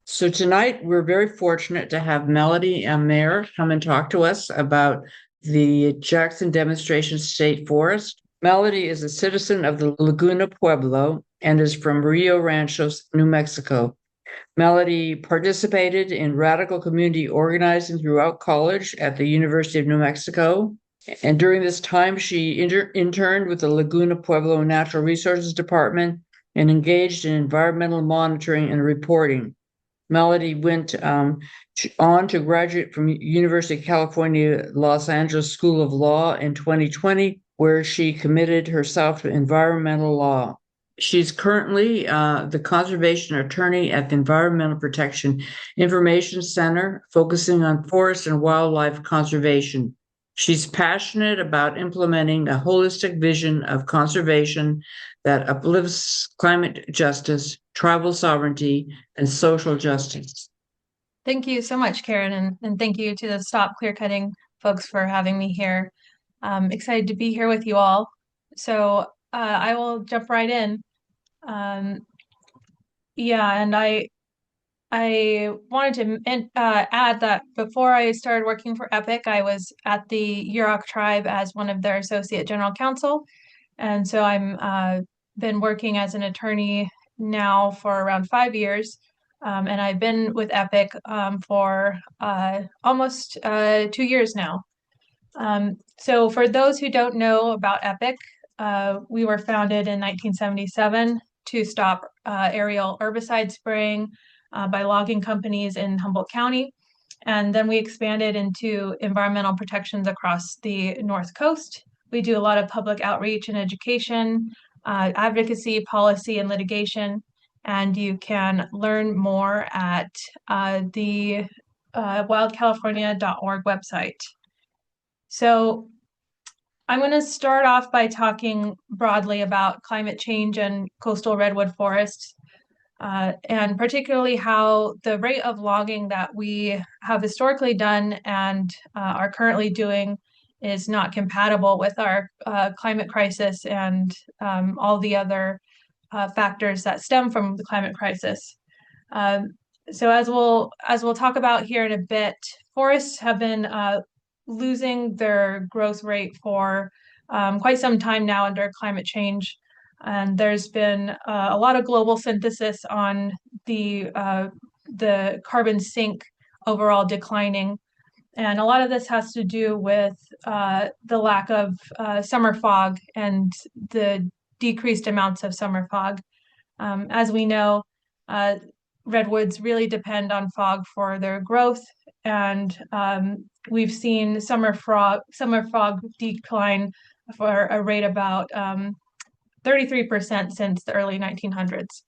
So tonight we're very fortunate to have Melodie Meyer come and talk to us about the Jackson Demonstration State Forest. Melodie is a citizen of the Laguna Pueblo and is from Rio Rancho, New Mexico. Melodie participated in radical community organizing throughout college at the University of New Mexico. And during this time, she interned with the Laguna Pueblo Natural Resources Department and engaged in environmental monitoring and reporting. Melodie went on to graduate from University of California, Los Angeles School of Law in 2020, where she committed herself to environmental law. She's currently the conservation attorney at the Environmental Protection Information Center, focusing on forest and wildlife conservation. She's passionate about implementing a holistic vision of conservation that uplifts climate justice, tribal sovereignty, and social justice. Thank you so much, Karen, and thank you to the Stop Clearcutting folks for having me here. I'm excited to be here with you all. So I will jump right in. Um, yeah, and I wanted to add that before I started working for Epic, I was at the Yurok tribe as one of their associate general counsel, and so I'm been working as an attorney now for around 5 years. And I've been with Epic for almost 2 years now. So for those who don't know about Epic, we were founded in 1977 to stop aerial herbicide spraying by logging companies in Humboldt County. And then we expanded into environmental protections across the North Coast. We do a lot of public outreach and education, advocacy, policy, and litigation. And you can learn more at the wildcalifornia.org website. So I'm going to start off by talking broadly about climate change and coastal redwood forests, and particularly how the rate of logging that we have historically done and are currently doing is not compatible with our climate crisis and all the other factors that stem from the climate crisis. Um, so as we'll talk about here in a bit, forests have been losing their growth rate for quite some time now under climate change. And there's been a lot of global synthesis on the carbon sink overall declining. And a lot of this has to do with the lack of summer fog and the decreased amounts of summer fog. As we know, uh, redwoods really depend on fog for their growth, and we've seen summer fog decline for a rate about 33% since the early 1900s.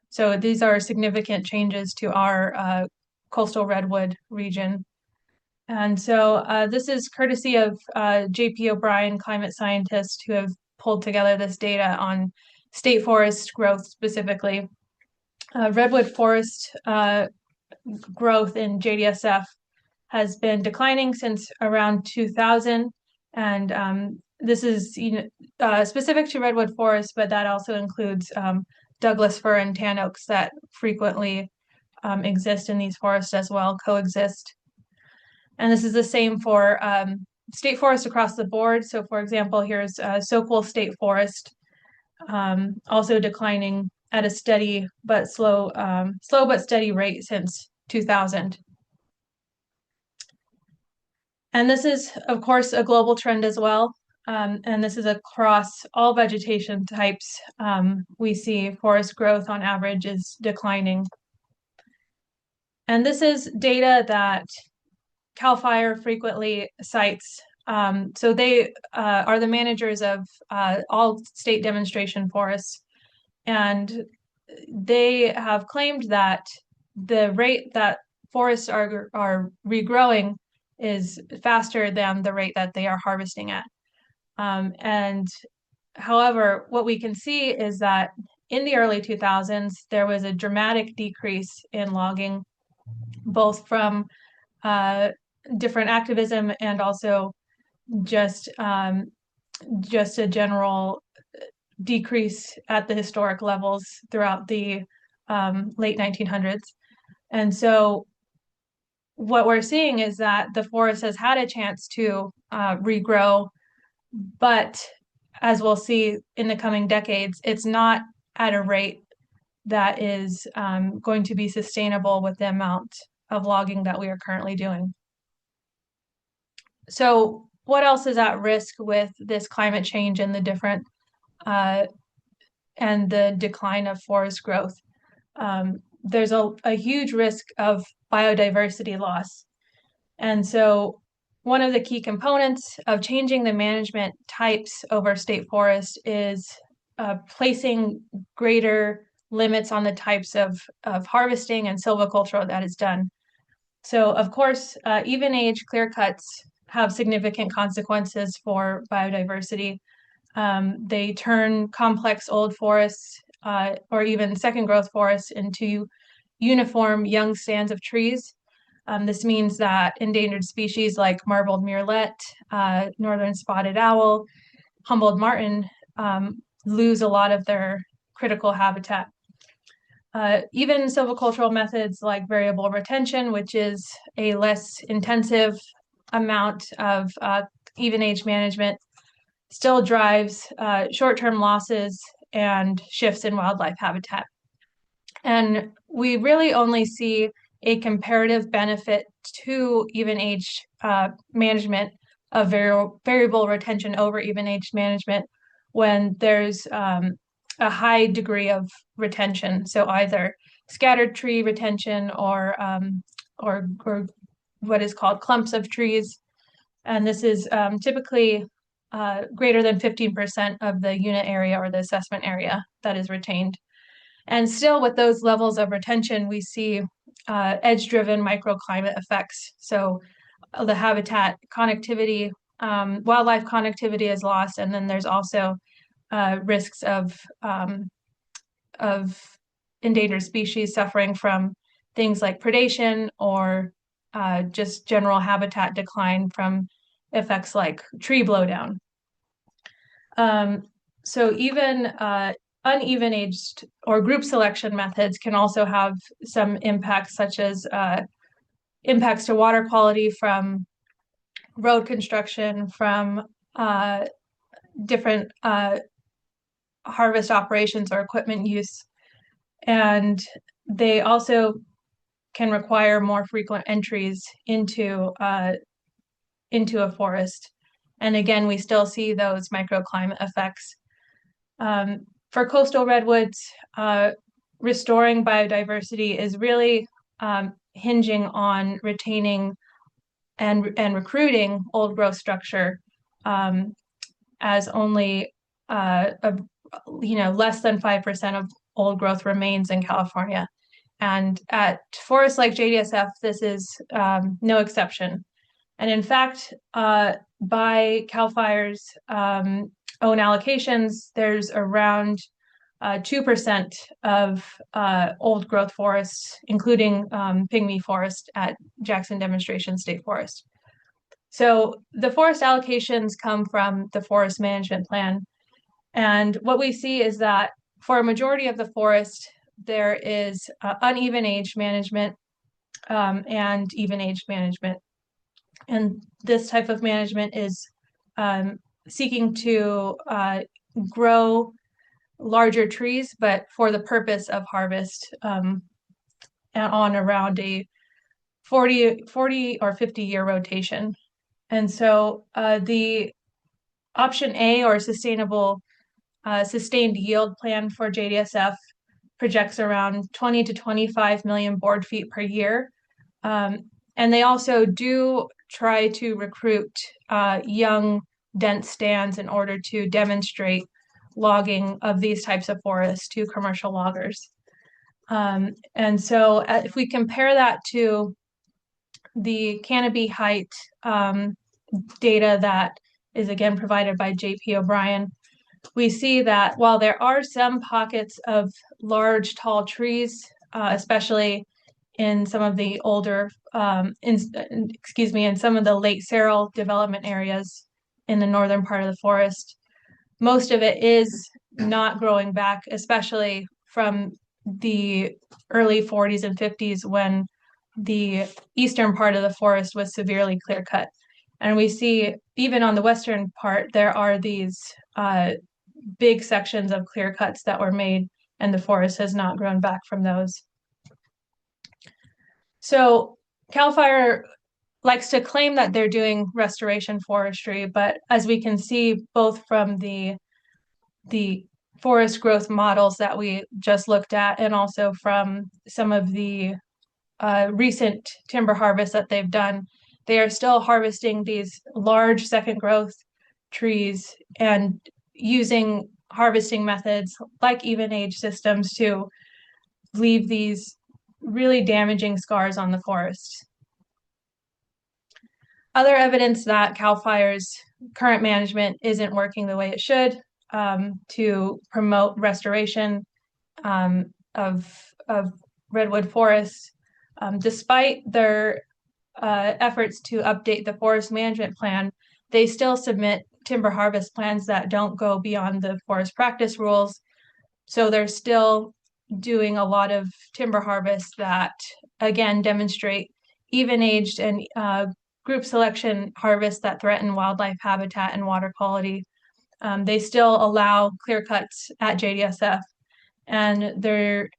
So these are significant changes to our coastal redwood region. And so this is courtesy of J.P. O'Brien, climate scientists, who have pulled together this data on state forest growth specifically. Redwood forest growth in JDSF has been declining since around 2000. And this is specific to redwood forests, but that also includes Douglas fir and tan oaks that frequently exist in these forests as well, coexist. And this is the same for state forests across the board. So for example, here's Sokol State Forest, also declining at a steady but slow but steady rate since 2000. And this is, of course, a global trend as well. And this is across all vegetation types. We see forest growth on average is declining. And this is data that CAL FIRE frequently cites. So they are the managers of all state demonstration forests. And they have claimed that the rate that forests are regrowing is faster than the rate that they are harvesting at. And however, what we can see is that in the early 2000s, there was a dramatic decrease in logging, both from different activism and also just just a general decrease at the historic levels throughout the late 1900s. And so what we're seeing is that the forest has had a chance to regrow, but as we'll see in the coming decades, it's not at a rate that is going to be sustainable with the amount of logging that we are currently doing. So what else is at risk with this climate change and the different uh, and the decline of forest growth? There's a huge risk of biodiversity loss. And so one of the key components of changing the management types over state forest is placing greater limits on the types of harvesting and silviculture that is done. So of course, even age clear cuts have significant consequences for biodiversity. They turn complex old forests or even second growth forests into uniform young stands of trees. This means that endangered species like marbled murrelet, northern spotted owl, humbled martin lose a lot of their critical habitat. Even silvicultural methods like variable retention, which is a less intensive amount of even age management, still drives short-term losses and shifts in wildlife habitat. And we really only see a comparative benefit to even age management of variable retention over even age management when there's a high degree of retention. So either scattered tree retention or what is called clumps of trees. And this is typically greater than 15% of the unit area or the assessment area that is retained. And still with those levels of retention, we see edge-driven microclimate effects. So the habitat connectivity, wildlife connectivity is lost, and then there's also risks of endangered species suffering from things like predation or just general habitat decline from effects like tree blowdown. So even uneven aged or group selection methods can also have some impacts, such as impacts to water quality from road construction, from different harvest operations or equipment use. And they also can require more frequent entries into a forest. And again, we still see those microclimate effects. For coastal redwoods, restoring biodiversity is really hinging on retaining and recruiting old growth structure, as only less than 5% of old growth remains in California. And at forests like JDSF, this is no exception. And in fact, by CAL FIRE's own allocations, there's around 2% of old growth forests, including pygmy forest at Jackson Demonstration State Forest. So the forest allocations come from the forest management plan. And what we see is that for a majority of the forest, there is uneven age management and even age management. And this type of management is seeking to grow larger trees, but for the purpose of harvest on around a 40 or 50-year rotation. And so the option A, or sustainable sustained yield plan for JDSF, projects around 20 to 25 million board feet per year. And they also do try to recruit young, dense stands in order to demonstrate logging of these types of forests to commercial loggers. And so if we compare that to the canopy height data that is again provided by J.P. O'Brien, we see that while there are some pockets of large, tall trees, especially in some of the older, in some of the late Seral development areas in the northern part of the forest, most of it is not growing back, especially from the early 40s and 50s when the eastern part of the forest was severely clear cut. And we see even on the western part, there are these big sections of clear cuts that were made, and the forest has not grown back from those. So CAL FIRE likes to claim that they're doing restoration forestry, but as we can see both from the forest growth models that we just looked at, and also from some of the recent timber harvests that they've done, they are still harvesting these large second growth trees and using harvesting methods like even age systems to leave these really damaging scars on the forest. Other evidence that CAL FIRE's current management isn't working the way it should to promote restoration of redwood forests, despite their efforts to update the forest management plan, they still submit timber harvest plans that don't go beyond the forest practice rules. So they're still doing a lot of timber harvests that, again, demonstrate even-aged and group selection harvests that threaten wildlife habitat and water quality. They still allow clear cuts at JDSF, and they're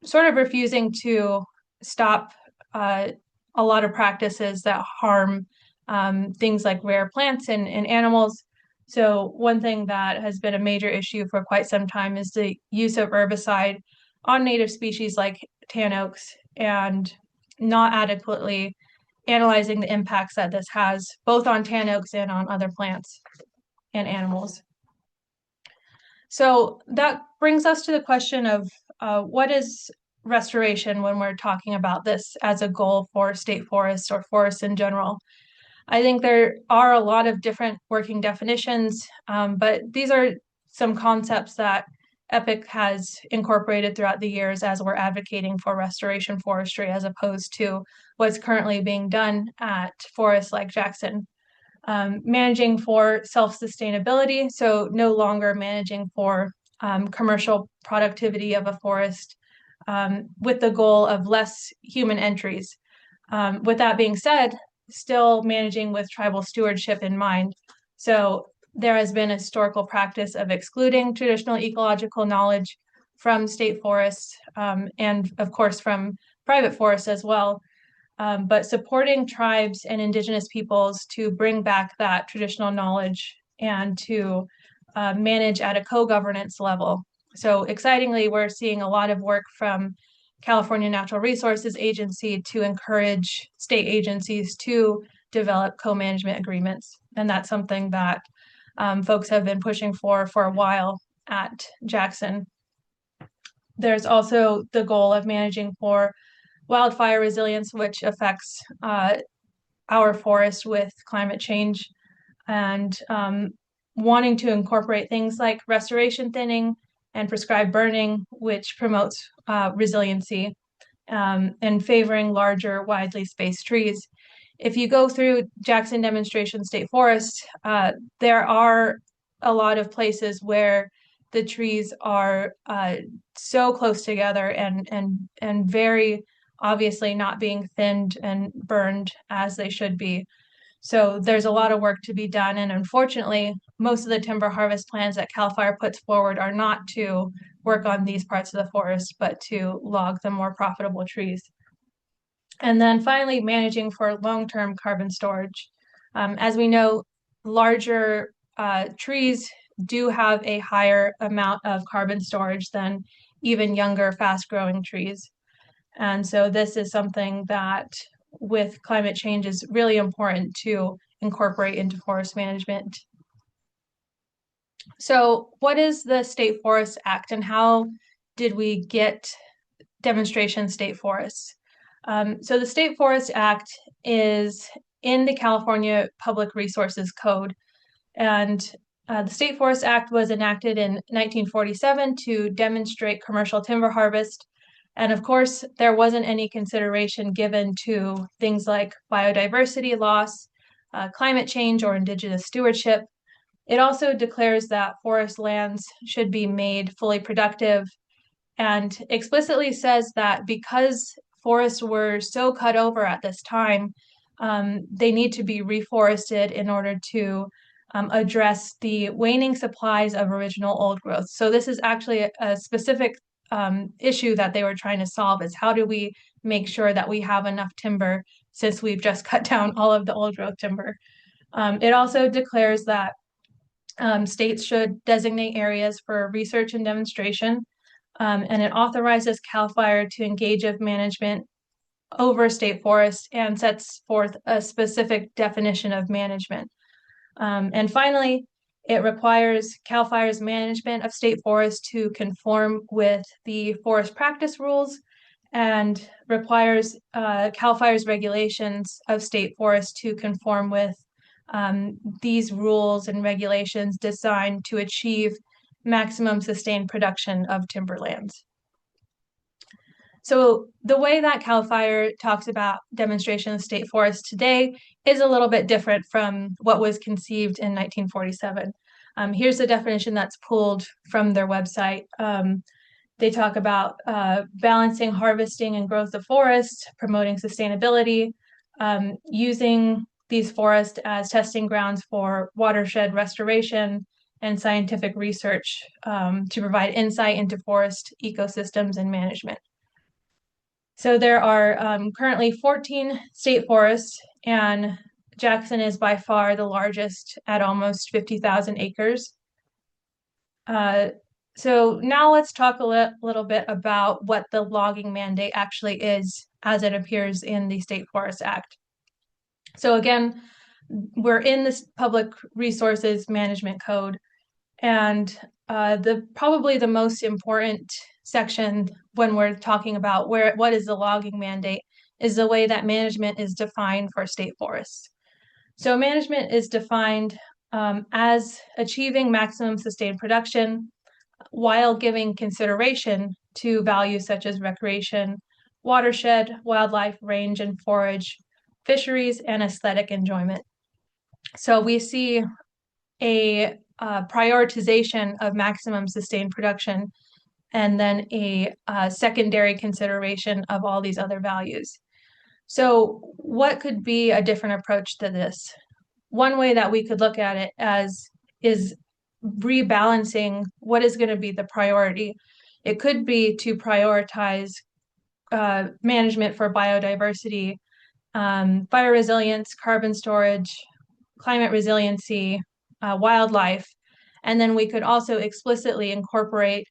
sort of refusing to stop a lot of practices that harm things like rare plants and animals. So one thing that has been a major issue for quite some time is the use of herbicide on native species like tan oaks, and not adequately analyzing the impacts that this has both on tan oaks and on other plants and animals. So that brings us to the question of what is restoration when we're talking about this as a goal for state forests or forests in general. I think there are a lot of different working definitions, but these are some concepts that EPIC has incorporated throughout the years as we're advocating for restoration forestry, as opposed to what's currently being done at forests like Jackson. Managing for self-sustainability, so no longer managing for commercial productivity of a forest, with the goal of less human entries. With that being said, still managing with tribal stewardship in mind. So there has been a historical practice of excluding traditional ecological knowledge from state forests, and of course from private forests as well. But supporting tribes and indigenous peoples to bring back that traditional knowledge and to manage at a co-governance level. So excitingly, we're seeing a lot of work from California Natural Resources Agency to encourage state agencies to develop co-management agreements. And that's something that folks have been pushing for a while at Jackson. There's also the goal of managing for wildfire resilience, which affects our forest with climate change, and wanting to incorporate things like restoration thinning and prescribed burning, which promotes resiliency, and favoring larger, widely spaced trees. If you go through Jackson Demonstration State Forest, there are a lot of places where the trees are so close together and very obviously not being thinned and burned as they should be. So there's a lot of work to be done. And unfortunately, most of the timber harvest plans that CAL FIRE puts forward are not to work on these parts of the forest, but to log the more profitable trees. And then finally, managing for long-term carbon storage. As we know, larger trees do have a higher amount of carbon storage than even younger, fast-growing trees. And so this is something that with climate change is really important to incorporate into forest management. So what is the State Forest Act, and how did we get demonstration state forests? So the State Forest Act is in the California Public Resources Code, and the State Forest Act was enacted in 1947 to demonstrate commercial timber harvest. And of course, there wasn't any consideration given to things like biodiversity loss, climate change, or indigenous stewardship. It also declares that forest lands should be made fully productive and explicitly says that because forests were so cut over at this time, they need to be reforested in order to address the waning supplies of original old growth. So this is actually a specific issue that they were trying to solve, is how do we make sure that we have enough timber since we've just cut down all of the old growth timber. It also declares that states should designate areas for research and demonstration, and it authorizes CAL FIRE to engage of management over state forests and sets forth a specific definition of management. And finally, it requires CAL FIRE's management of state forests to conform with the forest practice rules, and requires CAL FIRE's regulations of state forests to conform with these rules and regulations designed to achieve maximum sustained production of timberlands. So the way that CAL FIRE talks about demonstration of state forests today is a little bit different from what was conceived in 1947. Here's the definition that's pulled from their website. They talk about balancing harvesting and growth of forests, promoting sustainability, using these forests as testing grounds for watershed restoration and scientific research to provide insight into forest ecosystems and management. So there are currently 14 state forests, and Jackson is by far the largest at almost 50,000 acres. So now let's talk a little bit about what the logging mandate actually is as it appears in the State Forest Act. So again, we're in this Public Resources Management Code, and probably the most important section when we're talking about what is the logging mandate is the way that management is defined for state forests. So management is defined as achieving maximum sustained production while giving consideration to values such as recreation, watershed, wildlife, range and forage, fisheries, and aesthetic enjoyment. So we see a prioritization of maximum sustained production, and then a secondary consideration of all these other values. So what could be a different approach to this? One way that we could look at it as is rebalancing what is going to be the priority. It could be to prioritize management for biodiversity, fire resilience, carbon storage, climate resiliency, wildlife. And then we could also explicitly incorporate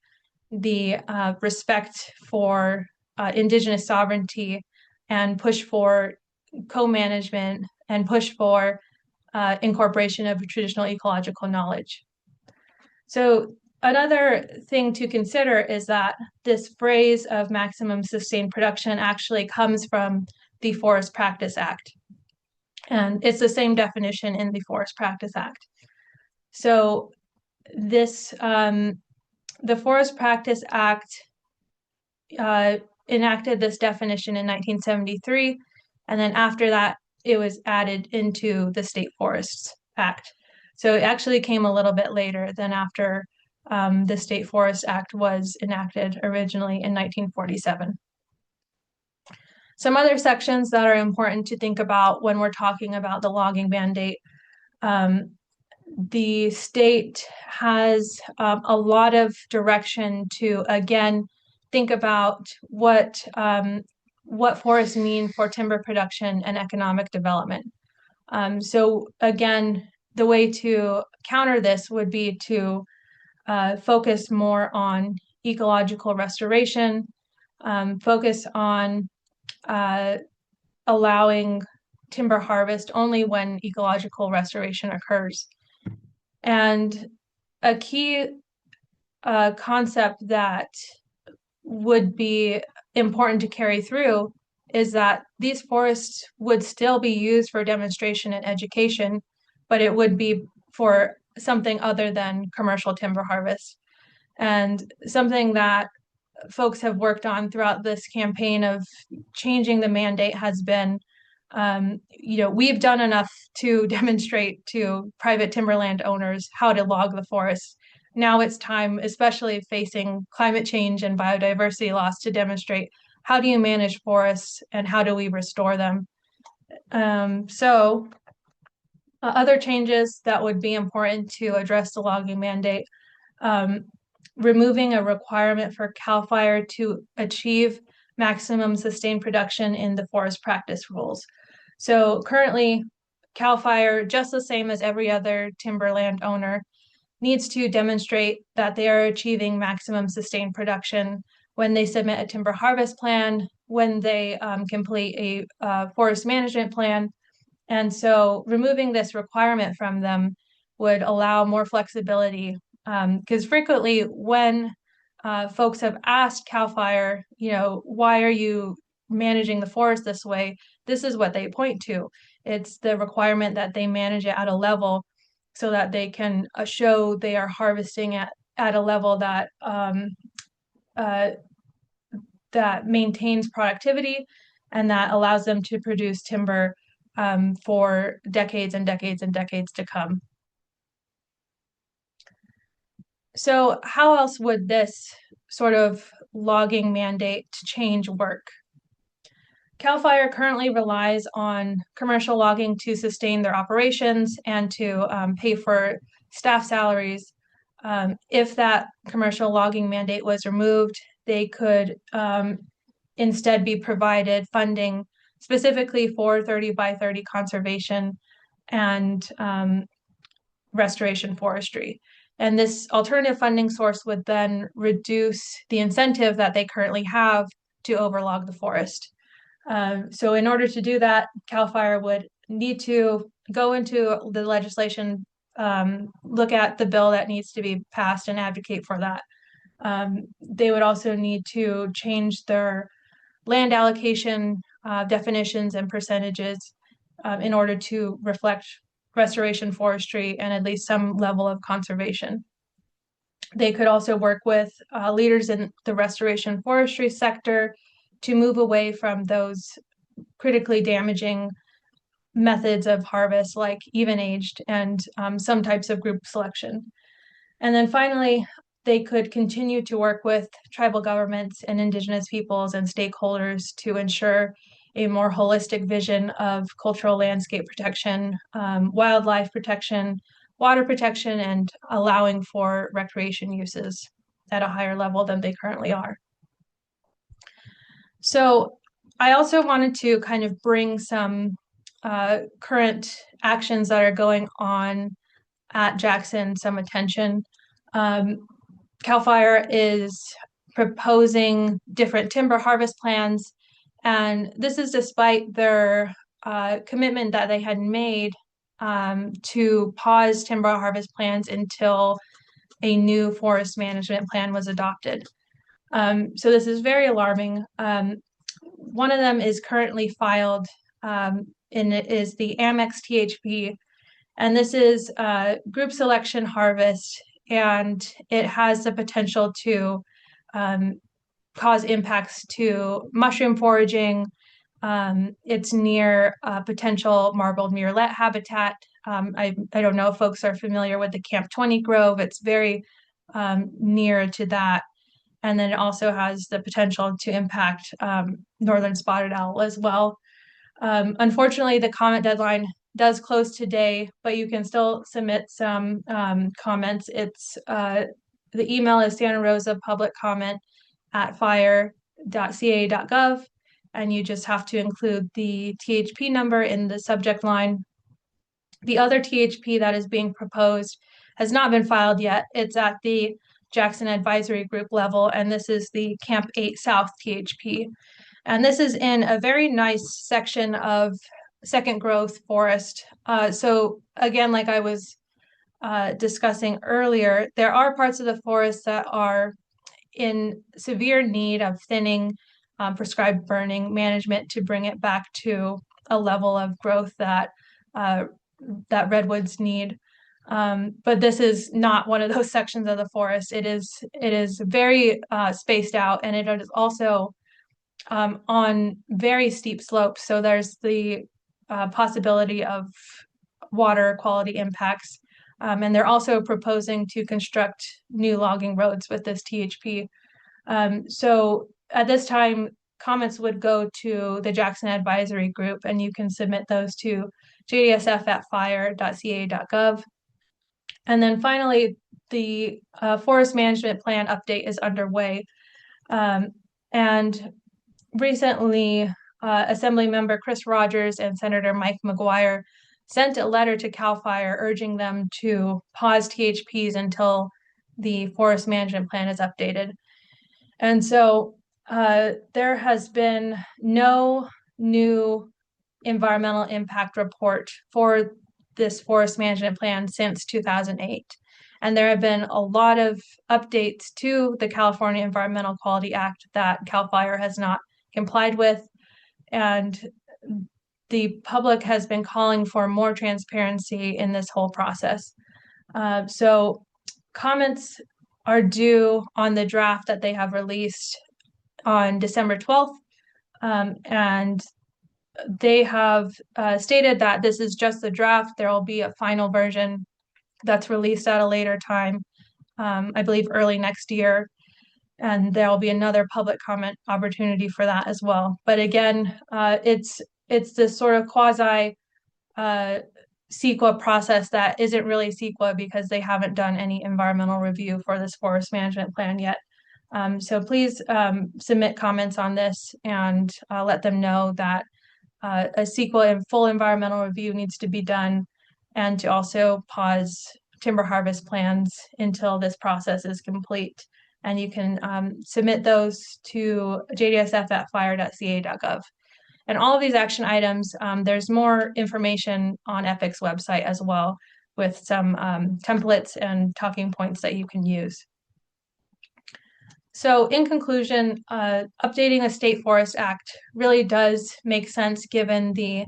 the respect for indigenous sovereignty and push for co-management and push for incorporation of traditional ecological knowledge. So another thing to consider is that this phrase of maximum sustained production actually comes from the Forest Practice Act. And it's the same definition in the Forest Practice Act. So this, the Forest Practice Act enacted this definition in 1973, and then after that, it was added into the State Forests Act. So it actually came a little bit later than after the State Forest Act was enacted originally in 1947. Some other sections that are important to think about when we're talking about the logging mandate. The state has a lot of direction to, again, think about what forests mean for timber production and economic development. So again, the way to counter this would be to focus more on ecological restoration, focus on allowing timber harvest only when ecological restoration occurs. And a key concept that would be important to carry through is that these forests would still be used for demonstration and education, but it would be for something other than commercial timber harvest. And something that folks have worked on throughout this campaign of changing the mandate has been, we've done enough to demonstrate to private timberland owners how to log the forest. now it's time, especially facing climate change and biodiversity loss, to demonstrate how do you manage forests and how do we restore them. Other changes that would be important to address the logging mandate, um, removing a requirement for CAL FIRE to achieve maximum sustained production in the forest practice rules. So currently, CAL FIRE, just the same as every other timberland owner, needs to demonstrate that they are achieving maximum sustained production when they submit a timber harvest plan, when they complete a forest management plan. And so removing this requirement from them would allow more flexibility. Because frequently when folks have asked CAL FIRE, why are you managing the forest this way? This is what they point to. It's the requirement that they manage it at a level so that they can show they are harvesting at a level uh, that maintains productivity and that allows them to produce timber for decades and decades and decades to come. So how else would this sort of logging mandate change work? CAL FIRE currently relies on commercial logging to sustain their operations and to pay for staff salaries. If that commercial logging mandate was removed, they could instead be provided funding specifically for 30 by 30 conservation and restoration forestry. And this alternative funding source would then reduce the incentive that they currently have to overlog the forest. So in order to do that, CAL FIRE would need to go into the legislation, look at the bill that needs to be passed and advocate for that. They would also need to change their land allocation definitions and percentages in order to reflect restoration forestry and at least some level of conservation. They could also work with leaders in the restoration forestry sector to move away from those critically damaging methods of harvest like even aged and some types of group selection. And then finally, they could continue to work with tribal governments and indigenous peoples and stakeholders to ensure a more holistic vision of cultural landscape protection, wildlife protection, water protection, and allowing for recreation uses at a higher level than they currently are. So I also wanted to kind of bring some current actions that are going on at Jackson some attention. CAL FIRE is proposing different timber harvest plans, and this is despite their commitment that they had made to pause timber harvest plans until a new forest management plan was adopted. So this is very alarming. One of them is currently filed, and it is the Amex THP, and this is group selection harvest, and it has the potential to cause impacts to mushroom foraging. It's near potential marbled murrelet habitat. I don't know if folks are familiar with the Camp 20 Grove. It's very near to that. And then it also has the potential to impact northern spotted owl as well. Unfortunately, the comment deadline does close today, but you can still submit some comments. It's the email is Santa Rosa public comment at fire.ca.gov, and you just have to include the THP number in the subject line. The other THP that is being proposed has not been filed yet. It's at the Jackson Advisory Group level, and this is the Camp 8 South THP. And this is in a very nice section of second growth forest. So again, like I was discussing earlier, there are parts of the forest that are in severe need of thinning, prescribed burning management to bring it back to a level of growth that redwoods need. But this is not one of those sections of the forest. It is very spaced out, and it is also on very steep slopes. So there's the possibility of water quality impacts And they're also proposing to construct new logging roads with this THP. So at this time, comments would go to the Jackson Advisory Group, and you can submit those to jdsf@fire.ca.gov. And then finally, the forest management plan update is underway. And recently, Assembly Member Chris Rogers and Senator Mike McGuire sent a letter to CAL FIRE urging them to pause THPs until the forest management plan is updated. And so there has been no new environmental impact report for this forest management plan since 2008. And there have been a lot of updates to the California Environmental Quality Act that CAL FIRE has not complied with. And the public has been calling for more transparency in this whole process. So comments are due on the draft that they have released on December 12th. And they have stated that this is just the draft. There will be a final version that's released at a later time, I believe early next year. And there will be another public comment opportunity for that as well. But again, it's this sort of quasi CEQA process that isn't really CEQA because they haven't done any environmental review for this forest management plan yet. So please submit comments on this and let them know that a CEQA and full environmental review needs to be done, and to also pause timber harvest plans until this process is complete. And you can submit those to jdsf@fire.ca.gov. And all of these action items, there's more information on EPIC's website as well, with some templates and talking points that you can use. So in conclusion, updating the State Forest Act really does make sense given the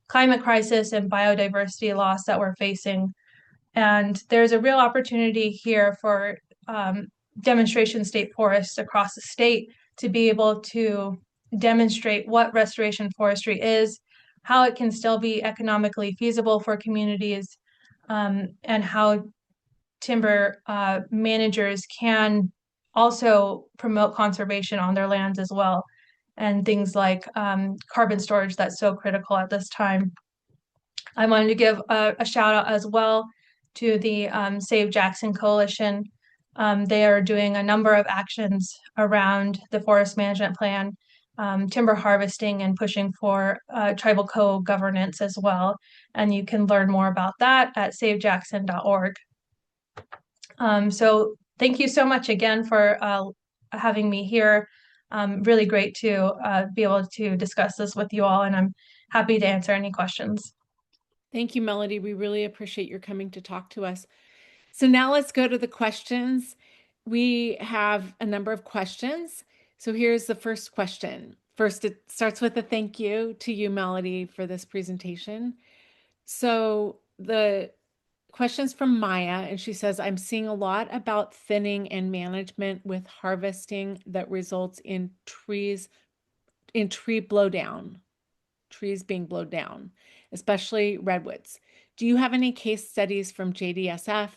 climate crisis and biodiversity loss that we're facing. And there's a real opportunity here for demonstration state forests across the state to be able to demonstrate what restoration forestry is, how it can still be economically feasible for communities, and how timber managers can also promote conservation on their lands as well, and things like carbon storage that's so critical at this time. I wanted to give a shout out as well to the Save Jackson Coalition. They are doing a number of actions around the forest management plan, timber harvesting, and pushing for tribal co-governance as well. And you can learn more about that at savejackson.org. So thank you so much again for having me here. Really great to be able to discuss this with you all, and I'm happy to answer any questions. Thank you, Melodie. We really appreciate your coming to talk to us. So now let's go to the questions. We have a number of questions. So here's the first question. First, it starts with a thank you to you, Melodie, for this presentation. So the question's from Maya, and she says, I'm seeing a lot about thinning and management with harvesting that results in tree blowdown, trees being blowed down, especially redwoods. Do you have any case studies from JDSF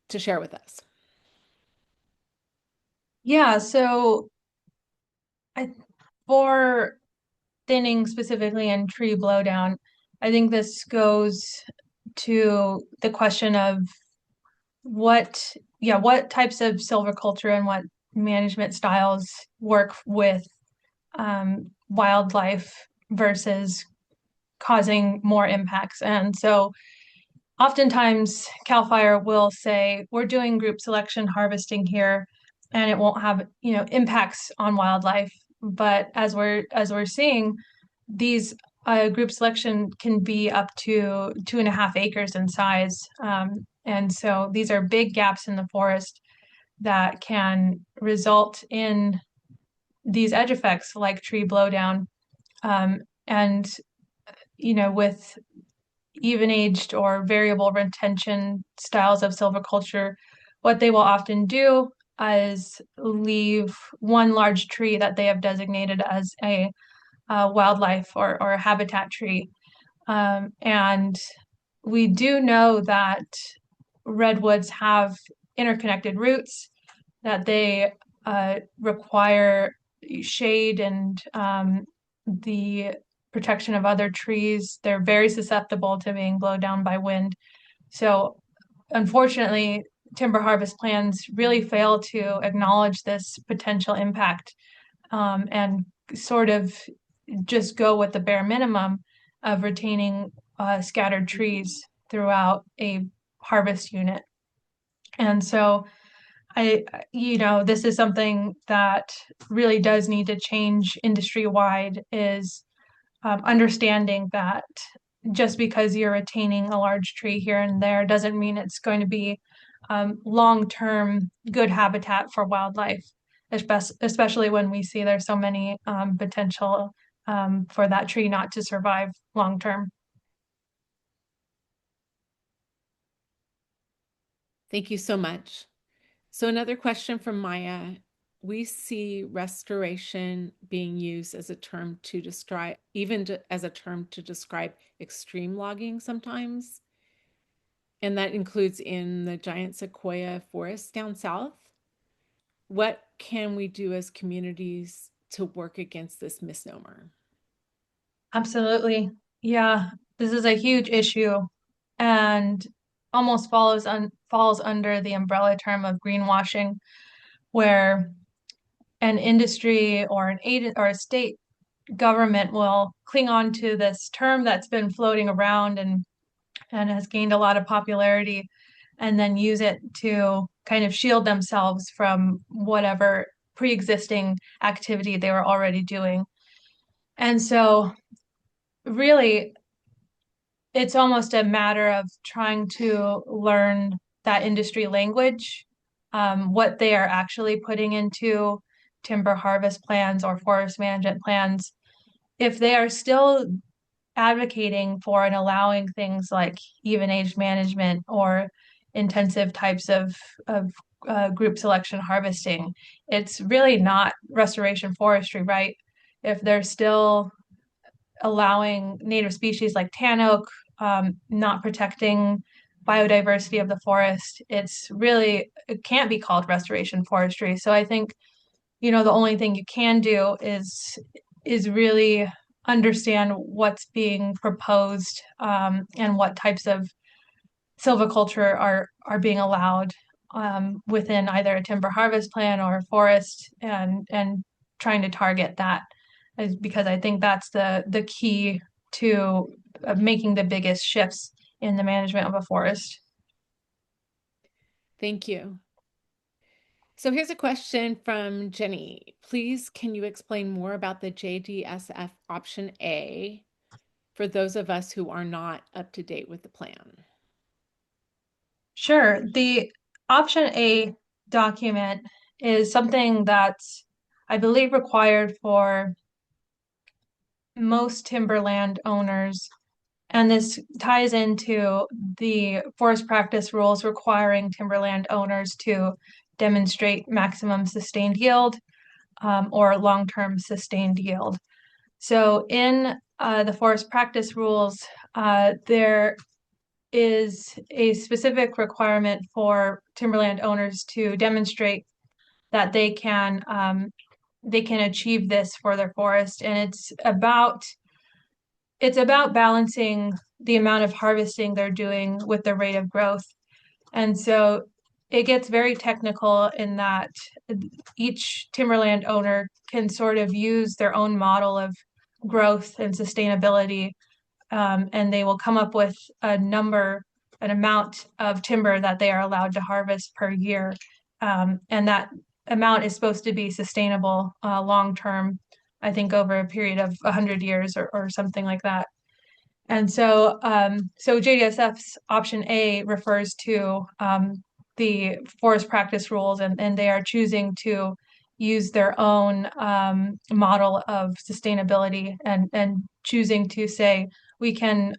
to share with us? Yeah, so for thinning specifically and tree blowdown, I think this goes to the question of what types of silviculture and what management styles work with wildlife versus causing more impacts. And so oftentimes CAL FIRE will say, we're doing group selection harvesting here, and it won't have, impacts on wildlife. But as we're seeing, these group selection can be up to 2.5 acres in size. And so these are big gaps in the forest that can result in these edge effects like tree blowdown. And, with even-aged or variable retention styles of silviculture, what they will often do is leave one large tree that they have designated as a wildlife or a habitat tree. And we do know that redwoods have interconnected roots, that they require shade and the protection of other trees. They're very susceptible to being blown down by wind. So, unfortunately, timber harvest plans really fail to acknowledge this potential impact and sort of just go with the bare minimum of retaining scattered trees throughout a harvest unit. And so this is something that really does need to change industry wide is understanding that just because you're retaining a large tree here and there doesn't mean it's going to be long-term good habitat for wildlife, especially when we see there's so many potential for that tree not to survive long term. Thank you so much. So another question from Maya. We see restoration being used as a term to describe, as a term to describe extreme logging sometimes. And that includes in the giant sequoia forest down south. What can we do as communities to work against this misnomer? Absolutely. Yeah, this is a huge issue and almost falls under the umbrella term of greenwashing, where an industry or an agent or a state government will cling on to this term that's been floating around and has gained a lot of popularity and then use it to kind of shield themselves from whatever pre-existing activity they were already doing. And so really it's almost a matter of trying to learn that industry language, what they are actually putting into timber harvest plans or forest management plans. If they are still advocating for and allowing things like even age management or intensive types of group selection harvesting, it's really not restoration forestry, right? If they're still allowing native species like tan oak, not protecting biodiversity of the forest, it can't be called restoration forestry. So I think, the only thing you can do is really understand what's being proposed and what types of silviculture are being allowed within either a timber harvest plan or a forest and trying to target that is because I think that's the key to making the biggest shifts in the management of a forest. Thank you. So here's a question from Jenny. Please, can you explain more about the JDSF option A for those of us who are not up to date with the plan? Sure. The option A document is something that's, I believe, required for most timberland owners. And this ties into the forest practice rules requiring timberland owners to demonstrate maximum sustained yield or long-term sustained yield. So in the forest practice rules, there is a specific requirement for timberland owners to demonstrate that they can achieve this for their forest, and it's about balancing the amount of harvesting they're doing with the rate of growth. And so it gets very technical in that each timberland owner can sort of use their own model of growth and sustainability, and they will come up with an amount of timber that they are allowed to harvest per year. And that amount is supposed to be sustainable long term, I think over a period of 100 years or something like that. And so JDSF's option A refers to the forest practice rules, and they are choosing to use their own model of sustainability and choosing to say we can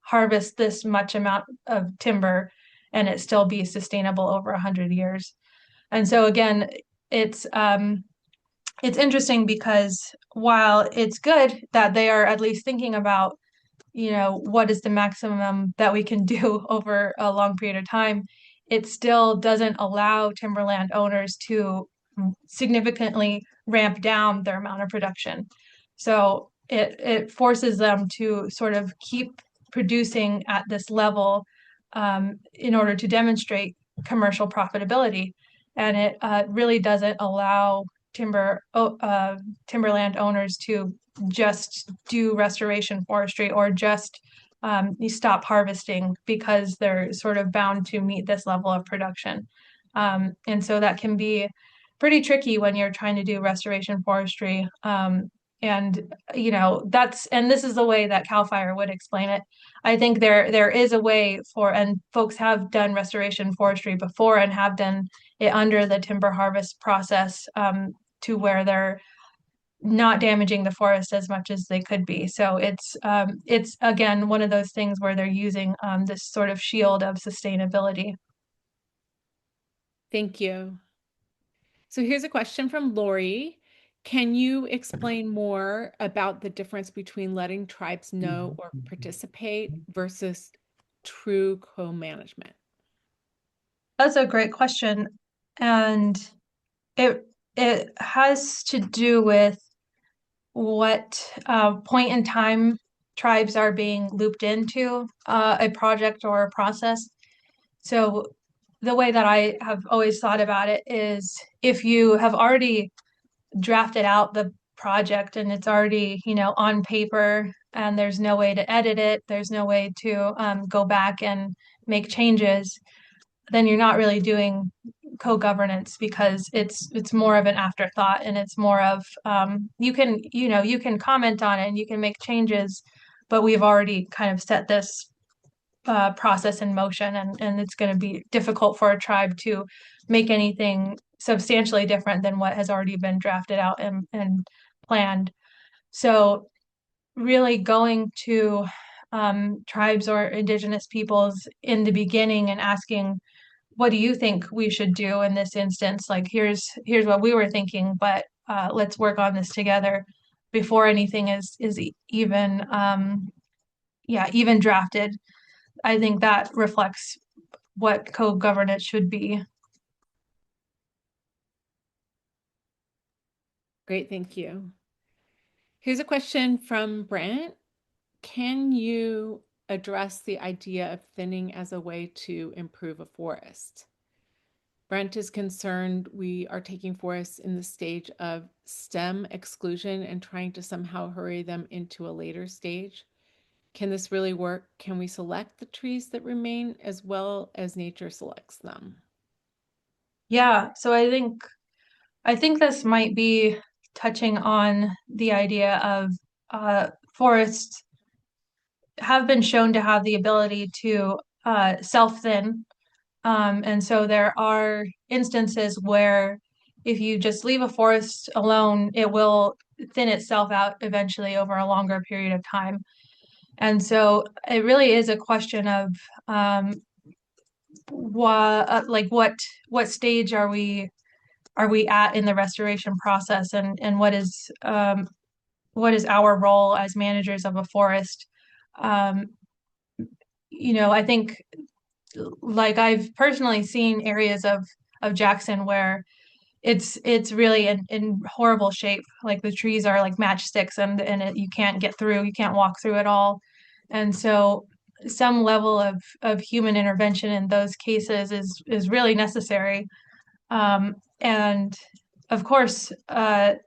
harvest this much amount of timber and it still be sustainable over 100 years. And so again, it's it's interesting because while it's good that they are at least thinking about what is the maximum that we can do over a long period of time, it still doesn't allow timberland owners to significantly ramp down their amount of production. So it forces them to sort of keep producing at this level in order to demonstrate commercial profitability. And it really doesn't allow timberland owners to just do restoration forestry or just you stop harvesting because they're sort of bound to meet this level of production. And so that can be pretty tricky when you're trying to do restoration forestry. And this is the way that CAL FIRE would explain it. I think there is a way and folks have done restoration forestry before and have done it under the timber harvest process to where they're not damaging the forest as much as they could be. So it's again one of those things where they're using this sort of shield of sustainability. Thank you. So here's a question from Lori. Can you explain more about the difference between letting tribes know or participate versus true co-management? That's a great question. And it has to do with what point in time tribes are being looped into a project or a process. So the way that I have always thought about it is if you have already drafted out the project and it's already, on paper and there's no way to edit it, there's no way to go back and make changes, then you're not really doing co-governance because it's more of an afterthought and it's more of you can comment on it and you can make changes, but we've already kind of set this process in motion, and it's going to be difficult for a tribe to make anything substantially different than what has already been drafted out and planned. So really going to tribes or indigenous peoples in the beginning and asking, what do you think we should do in this instance? Like, here's what we were thinking, but let's work on this together before anything is even drafted. I think that reflects what co-governance should be. Great, thank you. Here's a question from Brent. Can you address the idea of thinning as a way to improve a forest? Brent is concerned we are taking forests in the stage of stem exclusion and trying to somehow hurry them into a later stage. Can this really work? Can we select the trees that remain as well as nature selects them? Yeah, so I think this might be touching on the idea of forests have been shown to have the ability to self-thin. And so there are instances where if you just leave a forest alone, it will thin itself out eventually over a longer period of time. And so it really is a question of what stage are we at in the restoration process, and what is our role as managers of a forest. Um, I think like I've personally seen areas of Jackson where it's really in horrible shape. Like the trees are like matchsticks, and you can't get through, you can't walk through at all. And so some level of human intervention in those cases is really necessary. And of course, the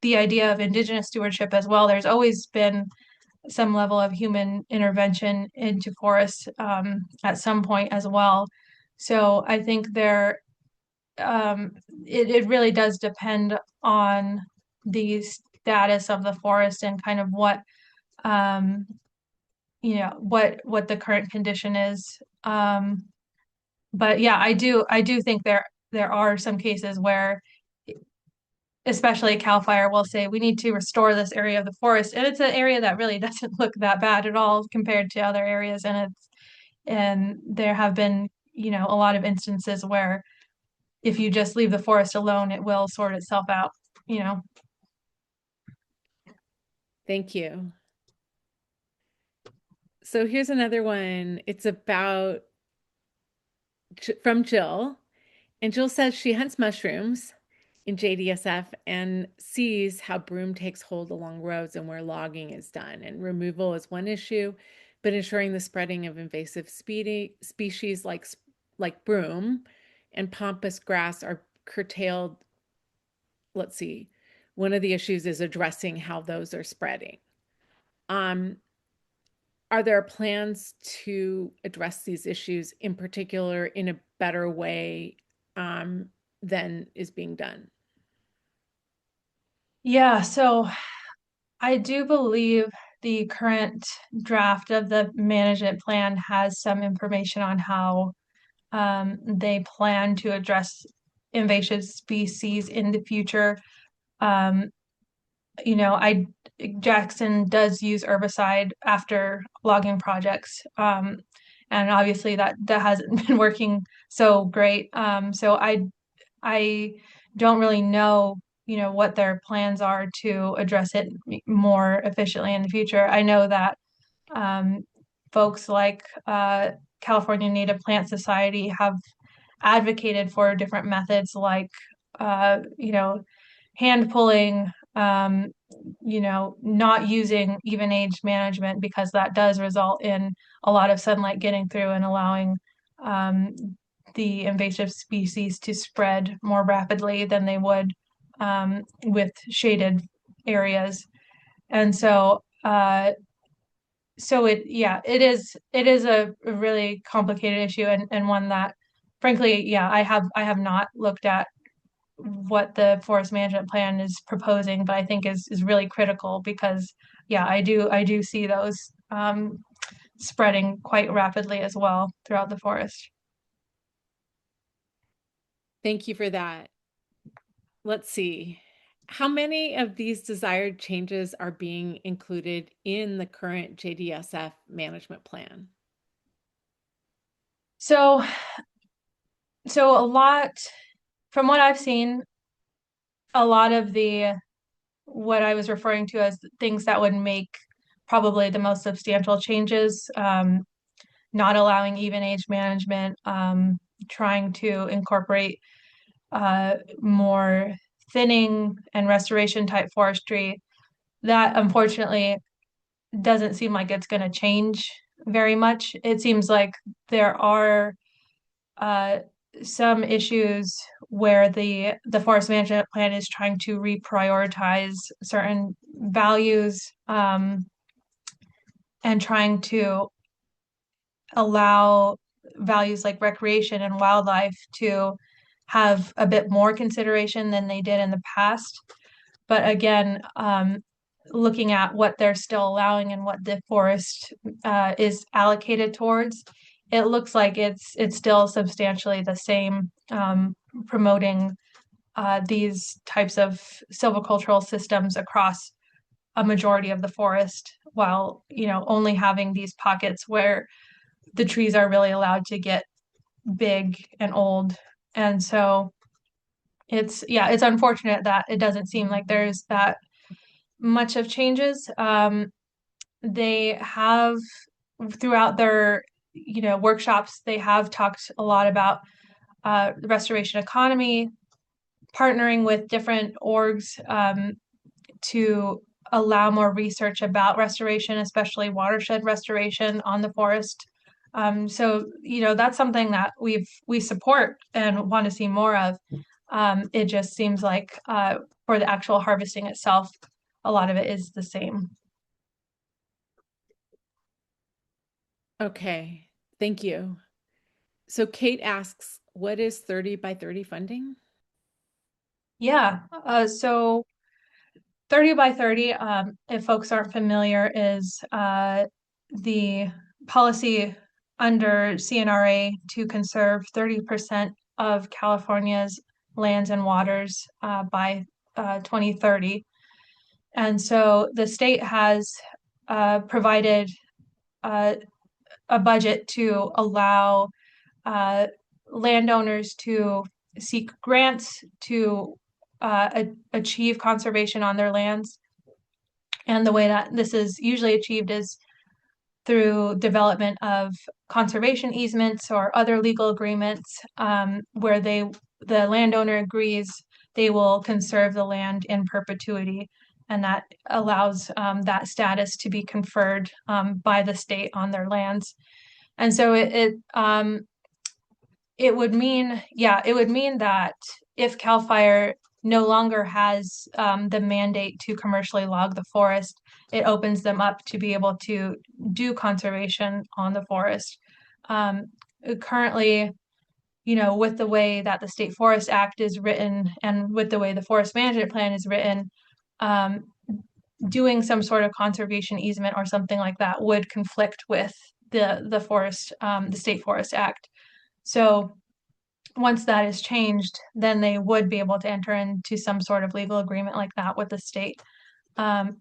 idea of indigenous stewardship as well. There's always been some level of human intervention into forests at some point as well. So I think it really does depend on the status of the forest and kind of um, what the current condition is. But yeah, I do think there are some cases where especially CAL FIRE will say we need to restore this area of the forest, and it's an area that really doesn't look that bad at all compared to other areas, and there have been a lot of instances where if you just leave the forest alone, it will sort itself out. Thank you. So here's another one. It's about from Jill. And Jill says she hunts mushrooms in JDSF and sees how broom takes hold along roads and where logging is done. And removal is one issue, but ensuring the spreading of invasive species like broom and pampas grass are curtailed. Let's see. One of the issues is addressing how those are spreading. Are there plans to address these issues in particular in a better way than is being done? Yeah, so I do believe the current draft of the management plan has some information on how they plan to address invasive species in the future. Um, you know, Jackson does use herbicide after logging projects. And obviously that hasn't been working so great. So I don't really know, what their plans are to address it more efficiently in the future. I know that um, folks like California Native Plant Society have advocated for different methods like, hand pulling, not using even age management because that does result in a lot of sunlight getting through and allowing um, the invasive species to spread more rapidly than they would with shaded areas. And so it is a really complicated issue and one that frankly, yeah, I have not looked at what the forest management plan is proposing, but I think is really critical because yeah, I do see those spreading quite rapidly as well throughout the forest. Thank you for that. Let's see. How many of these desired changes are being included in the current JDSF management plan? So so a lot from what I've seen, a lot of the what I was referring to as things that would make probably the most substantial changes, not allowing even age management, trying to incorporate more thinning and restoration type forestry. That unfortunately doesn't seem like it's going to change very much. It seems like there are uh, some issues where the forest management plan is trying to reprioritize certain values, and trying to allow values like recreation and wildlife to have a bit more consideration than they did in the past. But again, looking at what they're still allowing and what the forest is allocated towards, it looks like it's still substantially the same, promoting these types of silvicultural systems across a majority of the forest, while only having these pockets where the trees are really allowed to get big and old. And so it's unfortunate that it doesn't seem like there's that much of changes. They have throughout their workshops, they have talked a lot about the restoration economy, partnering with different orgs to allow more research about restoration, especially watershed restoration on the forest. So that's something that we support and want to see more of. It just seems like for the actual harvesting itself, a lot of it is the same. Okay, thank you. So Kate asks, what is 30 by 30 funding? Yeah. So 30 by 30, if folks aren't familiar, is the policy under CNRA to conserve 30% of California's lands and waters by 2030. And so the state has provided a budget to allow uh, landowners to seek grants to achieve conservation on their lands. And the way that this is usually achieved is through development of conservation easements or other legal agreements where the landowner agrees they will conserve the land in perpetuity, and that allows that status to be conferred by the state on their lands. And so it would mean, it would mean that if CAL FIRE no longer has the mandate to commercially log the forest, it opens them up to be able to do conservation on the forest. Currently, with the way that the State Forest Act is written and with the way the Forest Management Plan is written, doing some sort of conservation easement or something like that would conflict with the State Forest Act. So once that is changed, then they would be able to enter into some sort of legal agreement like that with the state. And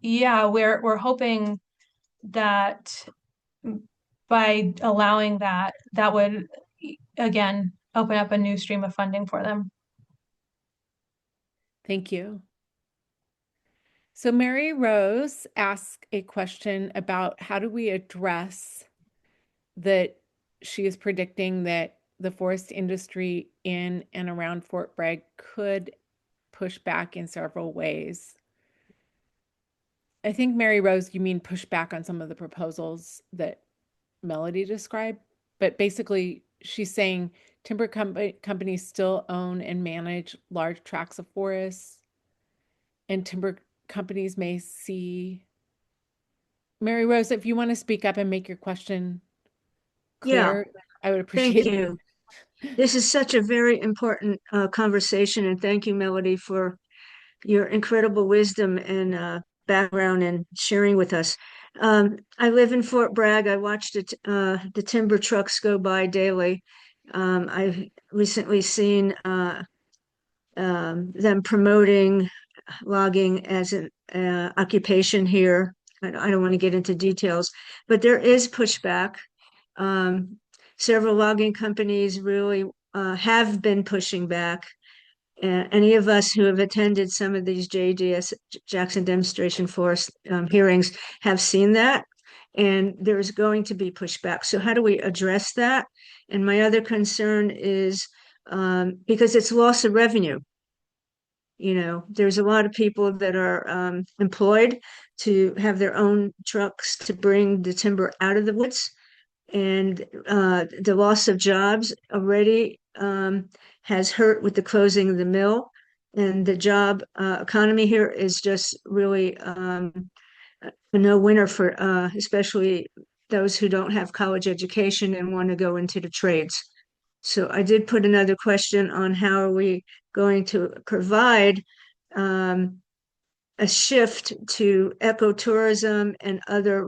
yeah, we're hoping that by allowing that, that would again open up a new stream of funding for them. Thank you. So Mary Rose asked a question about how do we address that she is predicting that the forest industry in and around Fort Bragg could push back in several ways. I think, Mary Rose, you mean push back on some of the proposals that Melodie described, but basically she's saying timber companies still own and manage large tracts of forests, and timber companies may see. Mary Rose, if you want to speak up and make your question clear, I would appreciate it. Thank you. This is such a very important conversation, and thank you, Melodie, for your incredible wisdom and background and sharing with us. I live in Fort Bragg. I watched the timber trucks go by daily. I've recently seen them promoting logging as an occupation here. I don't want to get into details, but there is pushback. Several logging companies really have been pushing back. Any of us who have attended some of these JDS, Jackson Demonstration Forest hearings, have seen that, and there's going to be pushback. So how do we address that? And my other concern is because it's loss of revenue. There's a lot of people that are employed to have their own trucks to bring the timber out of the woods, and the loss of jobs already has hurt with the closing of the mill, and the job economy here is just really a no-winner for especially those who don't have college education and want to go into the trades. So I did put another question on how are we going to provide a shift to ecotourism and other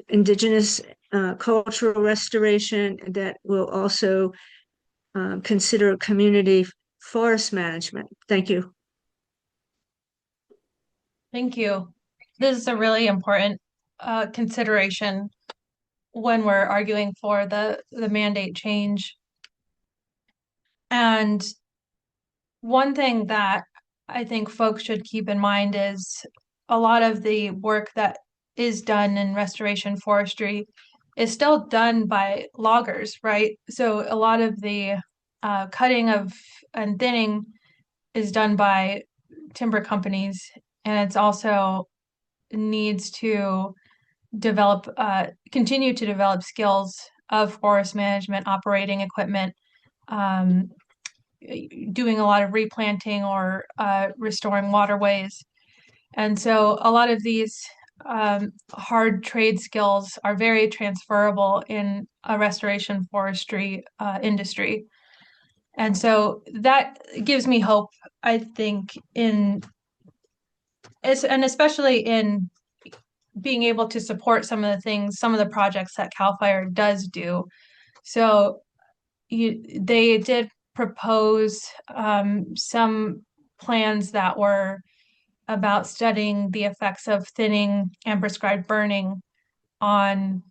indigenous cultural restoration that will also consider community forest management. Thank you. Thank you. This is a really important consideration when we're arguing for the mandate change. And one thing that I think folks should keep in mind is a lot of the work that is done in restoration forestry is still done by loggers, right? So a lot of the cutting of and thinning is done by timber companies, and it's also needs to continue to develop skills of forest management, operating equipment, doing a lot of replanting or restoring waterways. And so a lot of these hard trade skills are very transferable in a restoration forestry industry. And so that gives me hope, I think, and especially in being able to support some of the projects that CAL FIRE does do. So they did propose some plans that were about studying the effects of thinning and prescribed burning on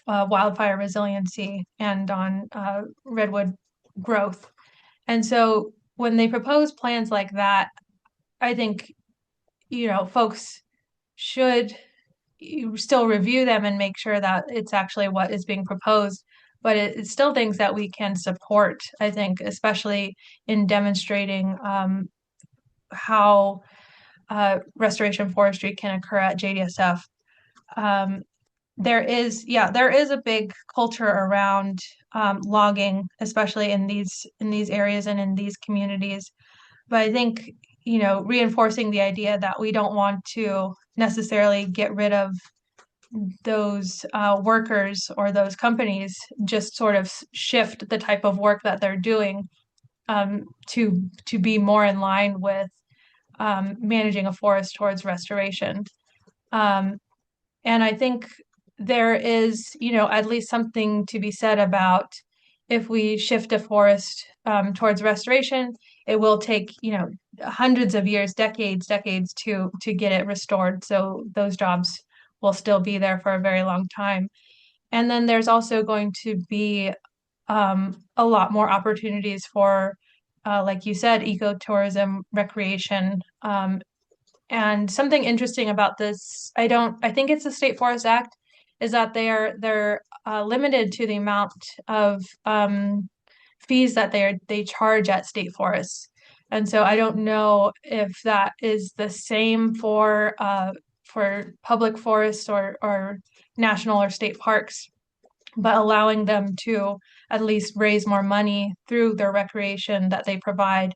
wildfire resiliency and on redwood growth. And so when they propose plans like that, I think, folks should you still review them and make sure that it's actually what is being proposed. But it's still things that we can support, I think, especially in demonstrating how restoration forestry can occur at JDSF. Um, there is a big culture around logging, especially in these areas and in these communities. But I think, reinforcing the idea that we don't want to necessarily get rid of those workers or those companies, just sort of shift the type of work that they're doing to be more in line with managing a forest towards restoration. Um, and I think there is, at least something to be said about if we shift a forest towards restoration, it will take, hundreds of years, decades to get it restored. So those jobs will still be there for a very long time. And then there's also going to be a lot more opportunities for, like you said, ecotourism, recreation, and something interesting about this, I think it's the State Forest Act, is that they're limited to the amount of fees that they charge at state forests. And so I don't know if that is the same for public forests or national or state parks, but allowing them to at least raise more money through their recreation that they provide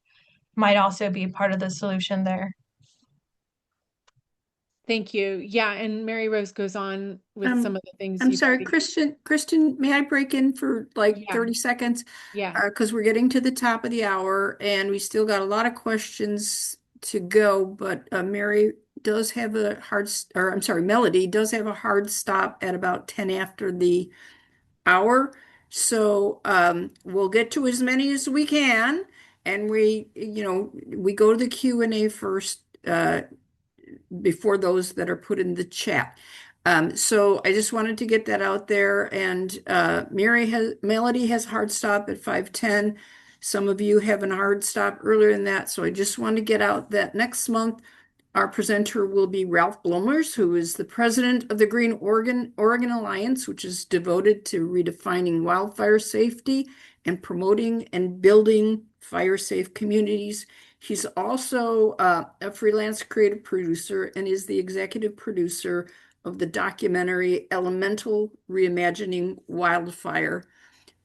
might also be part of the solution there. Thank you. Yeah, and Mary Rose goes on with some of the things I'm you've sorry, already- Kristen, may I break in for like Yeah. 30 seconds? Yeah. Because we're getting to the top of the hour and we still got a lot of questions to go, but Mary does have a or I'm sorry, Melody does have a hard stop at about 10 after the hour. So we'll get to as many as we can. And we go to the Q&A first, before those that are put in the chat. So I just wanted to get that out there. And Melody has a hard stop at 5:10. Some of you have a hard stop earlier than that. So I just want to get out that next month our presenter will be Ralph Blomers, who is the president of the Green Oregon Alliance, which is devoted to redefining wildfire safety and promoting and building fire-safe communities. He's also a freelance creative producer and is the executive producer of the documentary Elemental Reimagining Wildfire,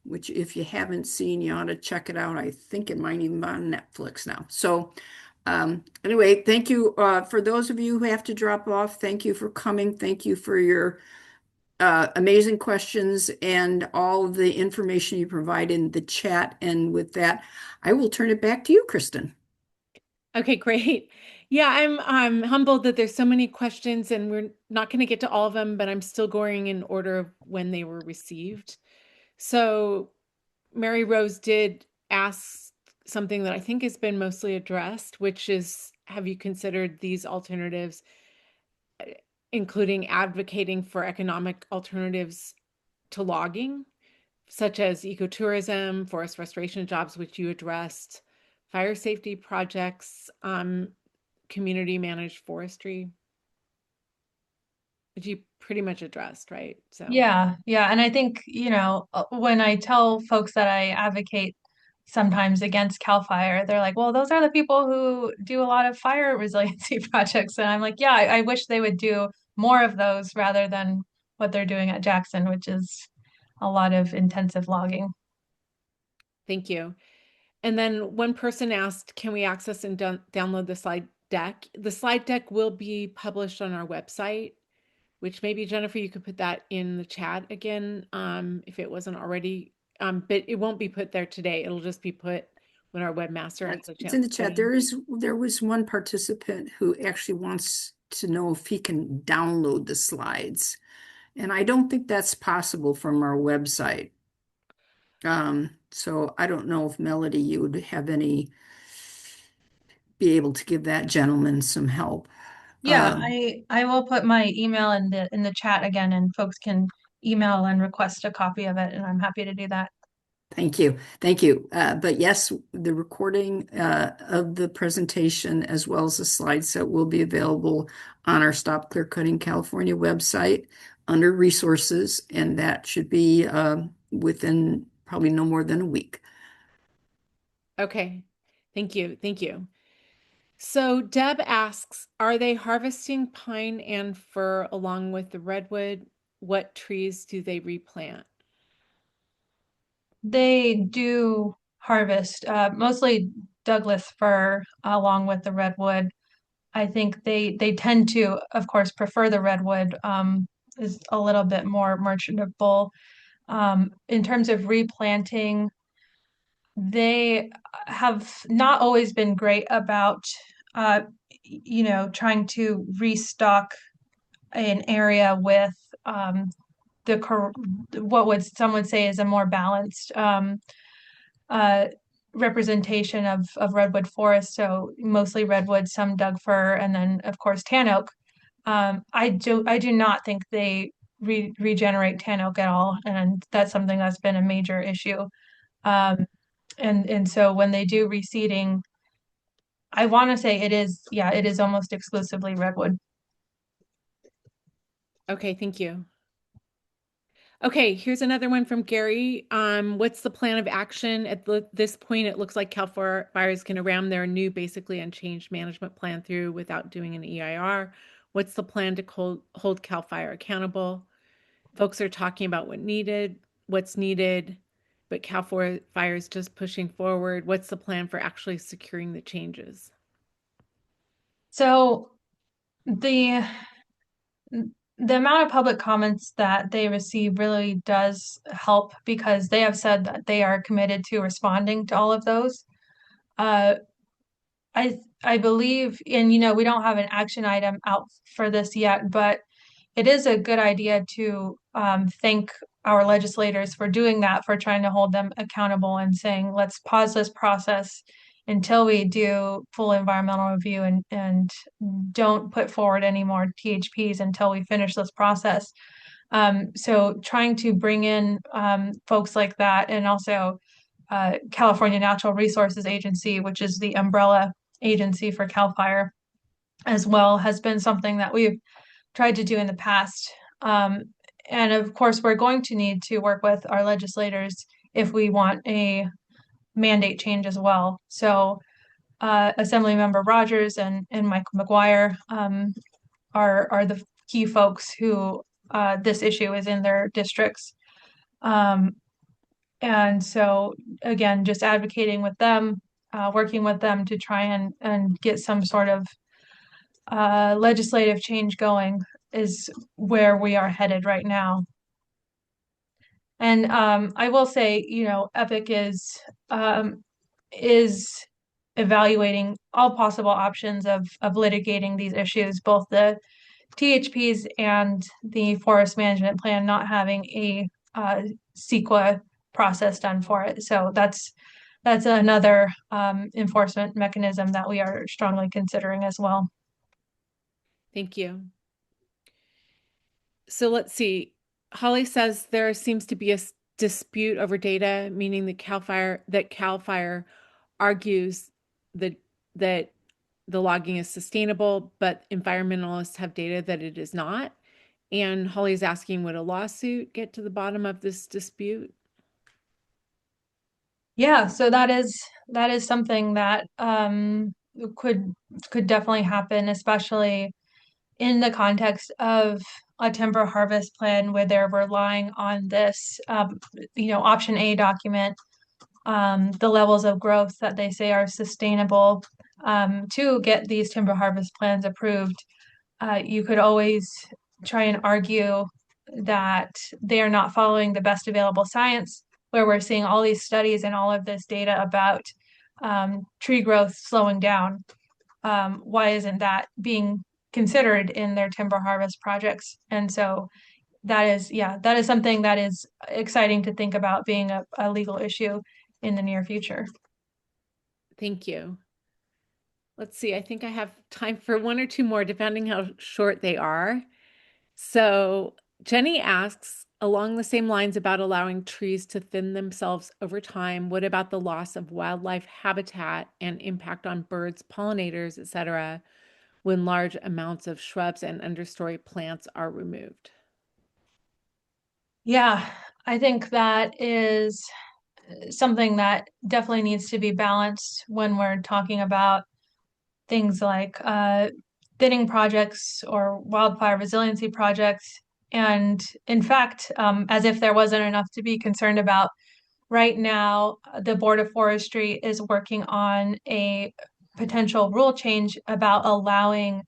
which if you haven't seen, you ought to check it out. I think it might even be on Netflix now. So anyway, thank you for those of you who have to drop off. Thank you for coming. Thank you for your amazing questions and all of the information you provide in the chat. And with that, I will turn it back to you, Kristen. Okay, great. Yeah, I'm humbled that there's so many questions and we're not going to get to all of them, but I'm still going in order of when they were received. So Mary Rose did ask something that I think has been mostly addressed, which is, have you considered these alternatives, including advocating for economic alternatives to logging, such as ecotourism, forest restoration jobs, which you addressed, fire safety projects, community managed forestry, which you pretty much addressed, right? So Yeah, yeah. And I think, when I tell folks that I advocate sometimes against CAL FIRE, they're like, well, those are the people who do a lot of fire resiliency projects. And I'm like, yeah, I wish they would do more of those rather than what they're doing at Jackson, which is a lot of intensive logging. thank you. And then one person asked, can we access and download the slide deck? The slide deck will be published on our website, which maybe Jennifer, you could put that in the chat again, if it wasn't already, but it won't be put there today. It'll just be put when our webmaster has a chance. It's in the chat. There was one participant who actually wants to know if he can download the slides. And I don't think that's possible from our website. So I don't know if Melody, you would have be able to give that gentleman some help. Yeah, I will put my email in the chat again, and folks can email and request a copy of it, and I'm happy to do that. Thank you. Thank you. But yes, the recording of the presentation as well as the slide set will be available on our Stop Clearcutting California website under resources, and that should be within probably no more than a week. Okay. Thank you. Thank you. So Deb asks, are they harvesting pine and fir along with the redwood? What trees do they replant? They do harvest mostly Douglas fir along with the redwood. I think they tend to, of course, prefer the redwood, is a little bit more merchantable. In terms of replanting, they have not always been great about, uh, trying to restock an area with what would some would say is a more balanced uh, representation of redwood forest. So mostly redwood, some Doug fir, and then of course tan oak. I do not think they regenerate tan oak at all, and that's something that's been a major issue. Um, and so when they do reseeding, I want to say it is almost exclusively redwood. Okay, thank you. Okay, here's another one from Gary. What's the plan of action? At this point, it looks like Cal Fire is going to ram their new, basically unchanged management plan through without doing an EIR. What's the plan to hold Cal Fire accountable? Folks are talking about what's needed, but Cal Fire is just pushing forward. What's the plan for actually securing the changes? So the the amount of public comments that they receive really does help because they have said that they are committed to responding to all of those. Uh, I believe, and we don't have an action item out for this yet, but it is a good idea to thank our legislators for doing that, for trying to hold them accountable and saying, let's pause this process until we do full environmental review and don't put forward any more THPs until we finish this process. So trying to bring in folks like that, and also California Natural Resources Agency, which is the umbrella agency for CAL FIRE as well, has been something that we've tried to do in the past. Um, and of course, we're going to need to work with our legislators if we want a mandate change as well. So Assemblymember Rogers and Michael McGuire are the key folks who this issue is in their districts. Um, and so again, just advocating with them, working with them to try and get some sort of legislative change going is where we are headed right now. And I will say, Epic is evaluating all possible options of litigating these issues, both the THPs and the forest management plan not having a CEQA process done for it. So that's another enforcement mechanism that we are strongly considering as well. Thank you. So let's see. Holly says there seems to be a dispute over data, meaning that Cal Fire argues that the logging is sustainable, but environmentalists have data that it is not. And Holly's asking, would a lawsuit get to the bottom of this dispute? Yeah, so that is something that could could definitely happen, especially in the context of a timber harvest plan where they're relying on this option A document, the levels of growth that they say are sustainable to get these timber harvest plans approved. You could always try and argue that they are not following the best available science, where we're seeing all these studies and all of this data about tree growth slowing down. Why isn't that being considered in their timber harvest projects? And so that is something that is exciting to think about being a legal issue in the near future. Thank you. Let's see, I think I have time for one or two more, depending how short they are. So Jenny asks, Along the same lines about allowing trees to thin themselves over time, what about the loss of wildlife habitat and impact on birds, pollinators, etc., when large amounts of shrubs and understory plants are removed? Yeah, I think that is something that definitely needs to be balanced when we're talking about things like thinning projects or wildfire resiliency projects. And in fact, as if there wasn't enough to be concerned about, right now, the Board of Forestry is working on a potential rule change about allowing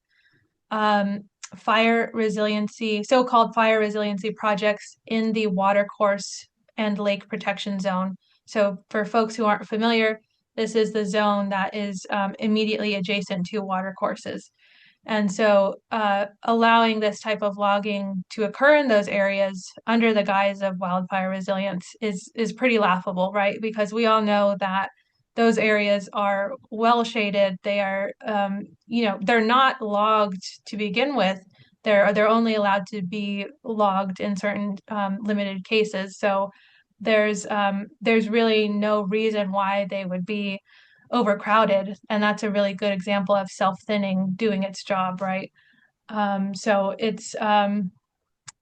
um, fire resiliency, so-called fire resiliency projects in the watercourse and lake protection zone. So for folks who aren't familiar, this is the zone that is immediately adjacent to watercourses. And so allowing this type of logging to occur in those areas under the guise of wildfire resilience is pretty laughable, right? Because we all know that those areas are well shaded. They are, they're not logged to begin with. They're only allowed to be logged in certain limited cases. So there's really no reason why they would be overcrowded, and that's a really good example of self-thinning doing its job, right? So it's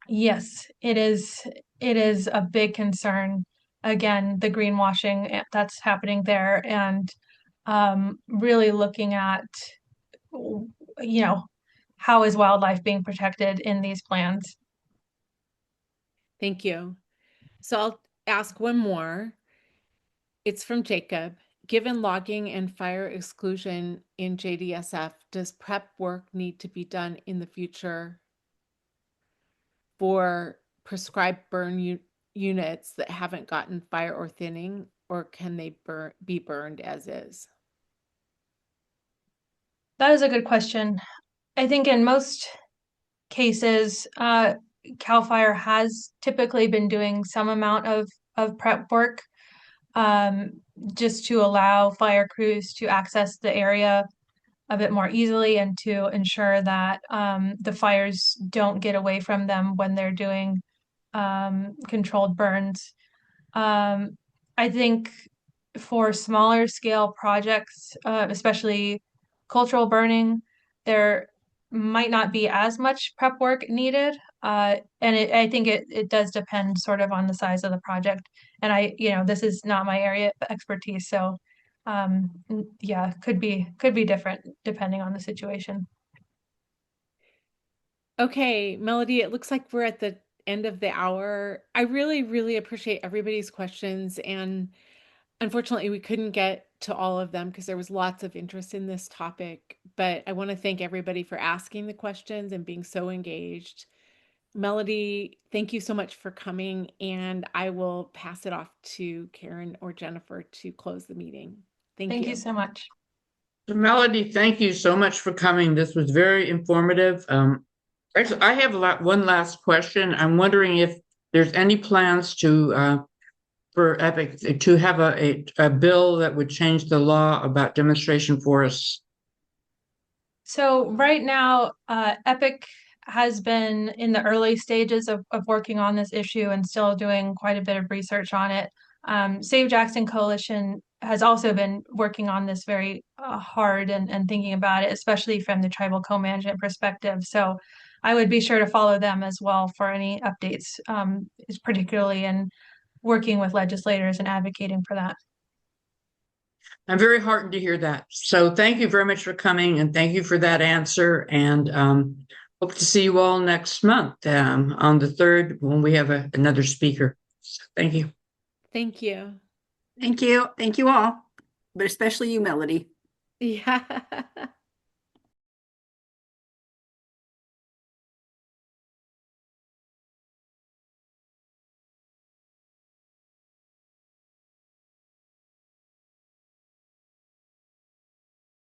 yes, it is a big concern. Again, the greenwashing that's happening there, and really looking at, how is wildlife being protected in these plans? Thank you. So I'll ask one more. It's from Jacob. Given logging and fire exclusion in JDSF, does prep work need to be done in the future for prescribed burn units that haven't gotten fire or thinning, or can they be burned as is? That is a good question. I think in most cases, CAL FIRE has typically been doing some amount of prep work, um, just to allow fire crews to access the area a bit more easily and to ensure that the fires don't get away from them when they're doing controlled burns. Um, I think for smaller scale projects, especially cultural burning, there might not be as much prep work needed. And I think it does depend sort of on the size of the project. And this is not my area of expertise, so yeah, could be different depending on the situation. Okay, Melody, it looks like we're at the end of the hour. I really, really appreciate everybody's questions. And unfortunately, we couldn't get to all of them because there was lots of interest in this topic. But I want to thank everybody for asking the questions and being so engaged. Melody, thank you so much for coming. And I will pass it off to Karen or Jennifer to close the meeting. Thank Thank you. you so much. Melody, thank you so much for coming. This was very informative. Actually, I have one last question. I'm wondering if there's any plans for EPIC to have a bill that would change the law about demonstration forests. So right now, Epic has been in the early stages of working on this issue and still doing quite a bit of research on it. Save Jackson Coalition has also been working on this very hard and thinking about it, especially from the tribal co-management perspective. So I would be sure to follow them as well for any updates, particularly in working with legislators and advocating for that. I'm very heartened to hear that. So thank you very much for coming and thank you for that answer. And hope to see you all next month on the 3rd when we have another speaker. So thank you. Thank you. Thank you. Thank you all, but especially you, Melody. Yeah.